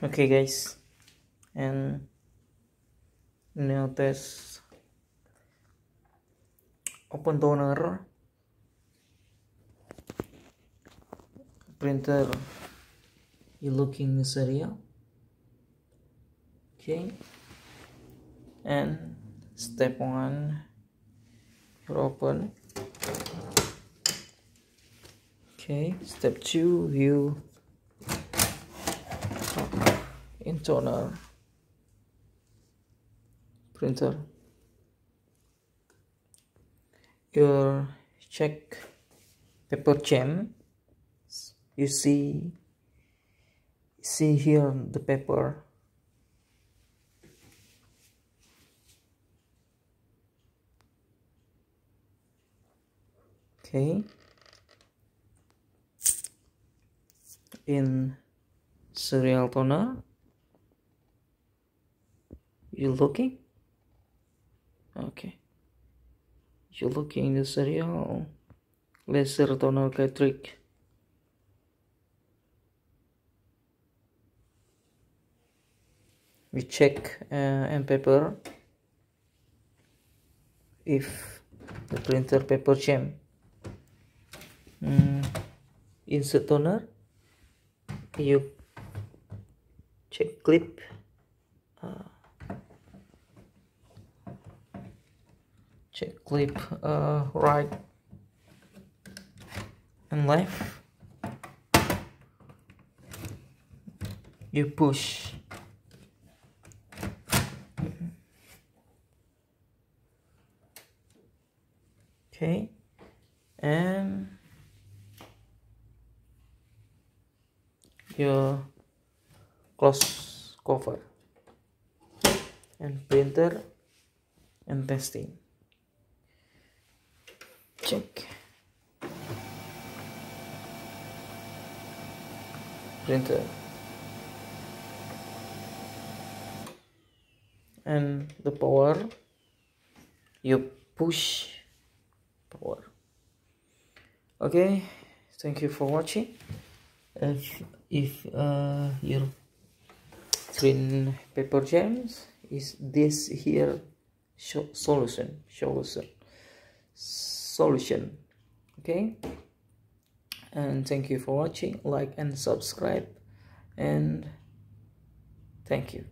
Okay guys, and now test open toner, printer. You look in this area, okay, and step 1 you open, okay. Step 2 you in toner printer, you check paper jam. You see here the paper, okay. In serial toner you looking, okay, you looking in the serial laser toner cartridge. We check and paper if the printer paper jam. Insert toner, you check clip, right and left, you push, okay, and your close cover and printer and testing. Check printer and the power, you push power. Okay, thank you for watching. If your screen paper jams, is this here solution, okay. And thank you for watching. Like and subscribe, and thank you.